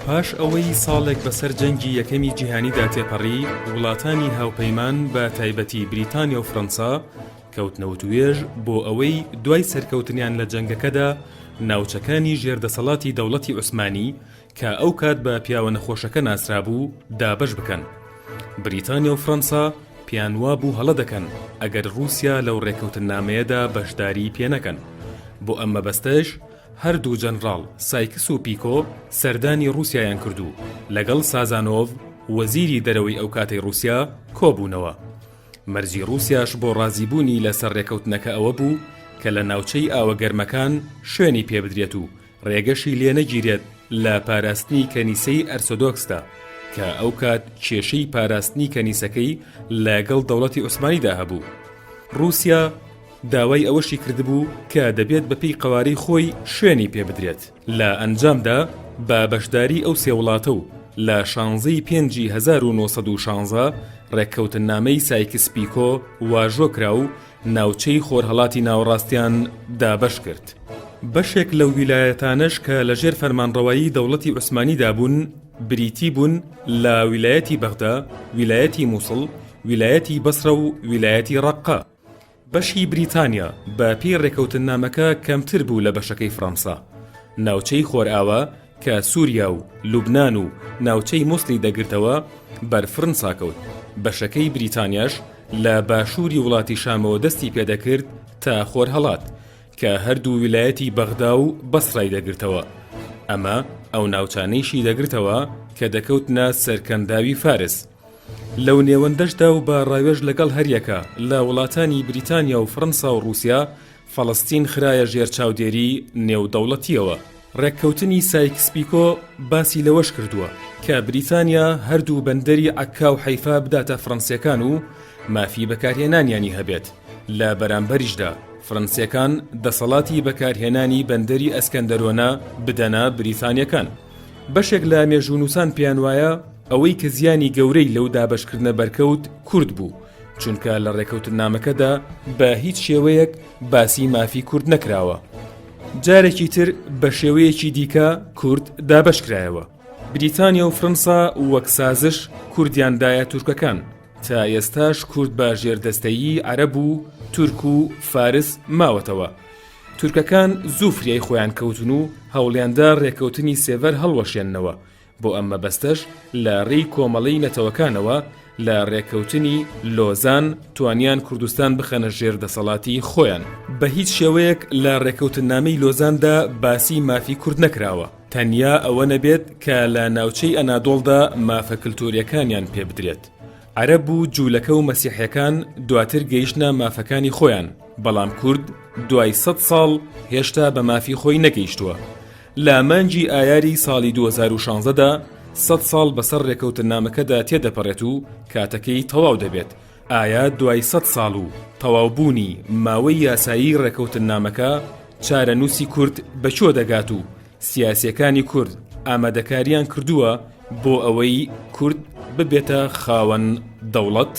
پاش ئەوەی ساڵێک بەسەر جەنگی یەکەمی جیهانیدا تێپەڕی وڵاتانی هاوپەیمان بە تایبەتی بریتانیا و فەڕەنسا کەوتنەوە توێژ بۆ ئەوەی دوای سەرکەوتنیان لە جەنگەکەدا ناوچەکانی ژێردەسەڵاتی دەوڵەتی عوسمانی کە ئەو کات بە پیاوە نەخۆشەکە ناسرابوو دابەش بکەن. بریتانیا و فەڕەنسا پیانوا بوو هەڵە دەکەن ئەگەر رووسیا لەو ڕێکەوتنامەیەدا بەشداری پێ نەکەن. بۆ ئەم مەبەستەش هەردوو جەنڕاڵ سایکس و پیکۆ سەردانی رووسیایان کردو لەگەڵ سازانۆڤ وەزیری دەرەوەی ئەو کاتەی رووسیا کۆبوونەوە. مەرجی رووسیاش بۆ ڕازیبوونی لەسەر ڕێکەوتنەکە ئەوە بوو کە لە ناوچەی ئاوەگەرمەکان شوێنی پێ بدرێت و ڕێگەشی لێ نەگیرێت لە پاراستنی کەنیسەی ئەرسۆدۆکسدا کە ئەو کات کێشەی پاراستنی کەنیسەکەی لەگەڵ دەوڵەتی عوسمانیدا هەبوو. رووسیا داوای ئەوەشی کردبوو کە دەبێت بەپێی قەوارەی خۆی شوێنی پێ بدرێت. لە ئەنجامدا بە بەشداری ئەو سێ وڵاتە و لە 16 پێنجی 1916 ڕێککەوتنامەی سایکس پیکۆ واژۆکرا و ناوچەی خۆرهەڵاتی ناوەڕاستیان دابەش کرد. بەشێک لەو ویلایەتانش کە لەژێر فەرمانڕەوایی دەوڵەتی عوسمانیدا بوون بریتی بوون لە ویلایەتی بەغدا، ویلایەتی مووسڵ، ویلایەتی بەسرە و ویلایەتی ڕەققە. بەشی بریتانیا بە پێی ڕێکەوتنامەکە کەمتر بوو لە بەشەکەی فەڕەنسا. ناوچەی خۆرئاوە کە سووریا و لوبنان و ناوچەی مووسڵی دەگرتەوە بەرفرەنسا کەوت. بەشەکەی بریتانیاش لە باشووری وڵاتی شامەوە دەستی پێدەکرد تا خۆرهەڵات کە هەردوو ویلایەتی بەغدا و بەسڕای دەگرتەوە. ئەمە ئەو ناوچانەیشی دەگرتەوە کە دەکەوتنە سەرکەنداوی فارس. لەو نێوەندەشدا و بە ڕاوێژ لەگەڵ هەریەکە لە وڵاتانی بریتانیا و فەڕەنسا و رووسیا فەڵەستین خرایە ژێر چاودێری نێودەوڵەتیەوە. ڕێککەوتنی سایکس پیکۆ باسی لەوەش کردووە کە بریتانیا هەردوو بەندەری عەکا و حەیفا بداتە فەڕەنسیەکان و مافی بەکارهێنانیانی هەبێت. لە بەرامبەریشدا فەڕەنسیەکان دەسەڵاتی بەکارهێنانی بەندەری ئەسکەندەرۆنە بدەنە بریتانیەکان. بەشێک لە مێژوونووسان پێیان وایە ئەوەی کە زیانی گەورەی لەو دابەشکردنە بەرکەوت کورد بوو، چونکە لە ڕێکەوتنامەکەدا بە هیچ شێوەیەک باسی مافی کورد نەکراوە. جارێکی تر بە شێوەیەکی دیکە کورد دابەشکرایەوە. بریتانیا و فەڕەنسا وەک سازش کوردیاندایە تورکەکان. تا ئێستاش کورد بە ژێردەستەیی عەرەب و تورک و فارس ماوەتەوە. تورکەکان زوو فریای خۆیان کەوتن و هەوڵیاندا ڕێکەوتنی سێڤەر هەڵوەشێننەوە. بۆ ئەم مەبەستەش لە ڕێی کۆمەڵەی نەتەوەکانەوە لە ڕێکەوتنی لۆزان توانیان کوردستان بخەنە ژێر دەسەڵاتی خۆیان. بە هیچ شێوەیەک لە ڕێکەوتنامەی لۆزاندا باسی مافی کورد نەکراوە، تەنیا ئەوە نەبێت کە لە ناوچەی ئەنادۆڵدا مافە کلتوریەکانیان پێ بدرێت. عەرەب و جوولەکە و مەسیحیەکان دواتر گەیشتە مافەکانی خۆیان، بەڵام کورد دوای 100 ساڵ هێشتا بە مافی خۆی نەگەیشتووە. لە مانگی ئایاری ساڵی 2016دا 100 ساڵ بەسەر ڕێکەوتنامەکەدا تێدەپەڕێت و کاتەکەی تەواو دەبێت. ئایا دوای 100 ساڵ و تەواوبوونی ماوەی یاسایی ڕێکەوتنامەکە چارەنووسی کورد بەچۆ دەگات و سیاسیەکانی کورد ئامادەکاریان کردووە بۆ ئەوەی کورد ببێتە خاوەن دەوڵەت؟